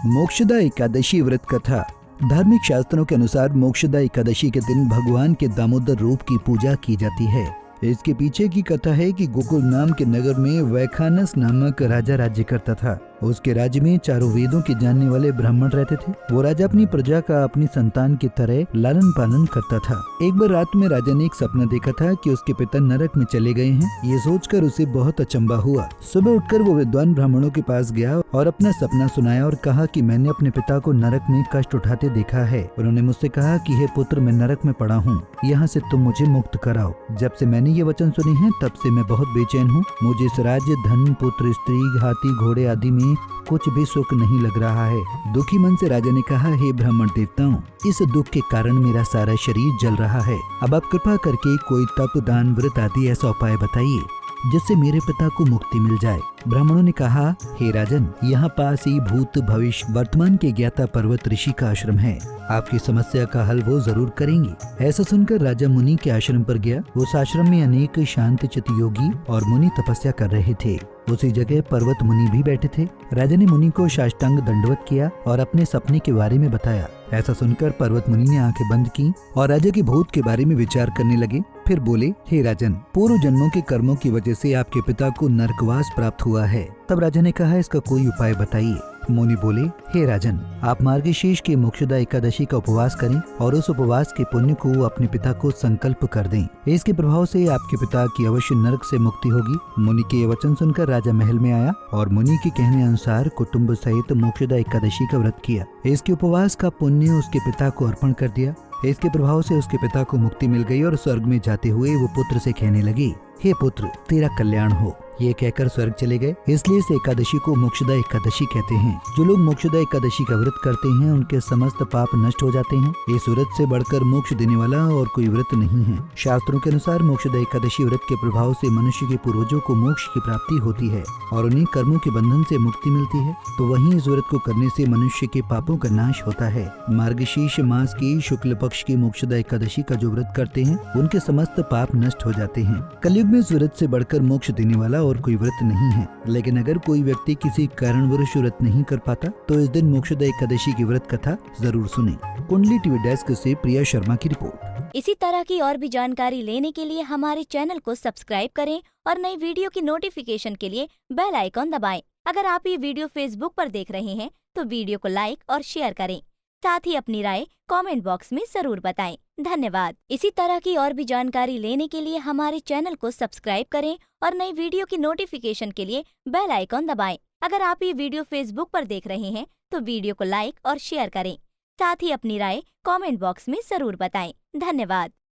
मोक्षदा एकादशी व्रत कथा। धार्मिक शास्त्रों के अनुसार मोक्षदा एकादशी के दिन भगवान के दामोदर रूप की पूजा की जाती है। इसके पीछे की कथा है कि गोकुल नाम के नगर में वैखानस नामक राजा राज्य करता था। उसके राज्य में चारों वेदों के जानने वाले ब्राह्मण रहते थे। वो राजा अपनी प्रजा का अपनी संतान की तरह लालन पालन करता था। एक बार रात में राजा ने एक सपना देखा था कि उसके पिता नरक में चले गए हैं। ये सोचकर उसे बहुत अचंभा हुआ। सुबह उठकर वो विद्वान ब्राह्मणों के पास गया और अपना सपना सुनाया और कहा कि मैंने अपने पिता को नरक में कष्ट उठाते देखा है। उन्होंने मुझसे कहा कि हे पुत्र, मैं नरक में पड़ा हूँ, यहाँ से तुम मुझे मुक्त कराओ। जब से मैंने ये वचन सुने हैं तब से मैं बहुत बेचैन हूँ। मुझे इस राज्य, धन, पुत्र, स्त्री, हाथी, घोड़े आदि में कुछ भी सुख नहीं लग रहा है। दुखी मन से राजा ने कहा, हे ब्राह्मण देवताओं, इस दुख के कारण मेरा सारा शरीर जल रहा है। अब आप कृपा करके कोई तप, दान, व्रत आदि ऐसा उपाय बताइए जिससे मेरे पिता को मुक्ति मिल जाए। ब्राह्मणों ने कहा, हे राजन, यहाँ पास ही भूत, भविष्य, वर्तमान के ज्ञाता पर्वत ऋषि का आश्रम है। आपकी समस्या का हल वो जरूर करेंगे। ऐसा सुनकर राजा मुनि के आश्रम पर गया। उस आश्रम में अनेक शांत चित्त योगी और मुनि तपस्या कर रहे थे। उसी जगह पर्वत मुनि भी बैठे थे। राजा ने मुनि को साष्टांग दंडवत किया और अपने सपने के बारे में बताया। ऐसा सुनकर पर्वत मुनि ने आंखें बंद की और राजा के भूत के बारे में विचार करने लगे। फिर बोले, हे राजन, पूर्व जन्मों के कर्मों की वजह से आपके पिता को नरकवास प्राप्त हुआ है। तब राजा ने कहा, इसका कोई उपाय बताइए। मुनि बोले, हे राजन, आप मार्गशीर्ष की मोक्षदा एकादशी का उपवास करें और उस उपवास के पुण्य को अपने पिता को संकल्प कर दें। इसके प्रभाव से आपके पिता की अवश्य नरक से मुक्ति होगी। मुनि के वचन सुनकर राजा महल में आया और मुनि के कहने अनुसार कुटुंब सहित मोक्षदा एकादशी का व्रत किया। इसके उपवास का पुण्य उसके पिता को अर्पण कर दिया। इसके प्रभाव से उसके पिता को मुक्ति मिल गई और स्वर्ग में जाते हुए वो पुत्र से कहने लगी, हे पुत्र, तेरा कल्याण हो। ये कहकर स्वर्ग चले गए। इसलिए इस एकादशी को मोक्षदा एकादशी कहते हैं। जो लोग मोक्षदा एकादशी का व्रत करते हैं उनके समस्त पाप नष्ट हो जाते हैं। इस व्रत से बढ़कर मोक्ष देने वाला और कोई व्रत नहीं है। शास्त्रों के अनुसार मोक्षदा एकादशी व्रत के प्रभाव से मनुष्य के पूर्वजों को मोक्ष की प्राप्ति होती है और उन्हें कर्मों के बंधन से मुक्ति मिलती है। तो वहीं इस व्रत को करने से मनुष्य के पापों का नाश होता है। मार्गशीर्ष मास की शुक्ल पक्ष की मोक्षदा एकादशी का जो व्रत करते हैं उनके समस्त पाप नष्ट हो जाते हैं। कलयुग में इस व्रत से बढ़कर मोक्ष देने वाला और कोई व्रत नहीं है। लेकिन अगर कोई व्यक्ति किसी कारणवश व्रत नहीं कर पाता तो इस दिन मोक्षदा एकादशी की व्रत कथा जरूर सुने। कुंडली टीवी डेस्क से प्रिया शर्मा की रिपोर्ट। इसी तरह की और भी जानकारी लेने के लिए हमारे चैनल को सब्सक्राइब करें और नई वीडियो की नोटिफिकेशन के लिए बेल आइकॉन दबाएं। अगर आप ये वीडियो फेसबुक पर देख रहे हैं तो वीडियो को लाइक और शेयर करें। साथ ही अपनी राय कमेंट बॉक्स में जरूर बताएं। धन्यवाद। इसी तरह की और भी जानकारी लेने के लिए हमारे चैनल को सब्सक्राइब करें और नई वीडियो की नोटिफिकेशन के लिए बेल आइकॉन दबाएं। अगर आप ये वीडियो फेसबुक पर देख रहे हैं तो वीडियो को लाइक और शेयर करें। साथ ही अपनी राय कमेंट बॉक्स में जरूर बताएं। धन्यवाद।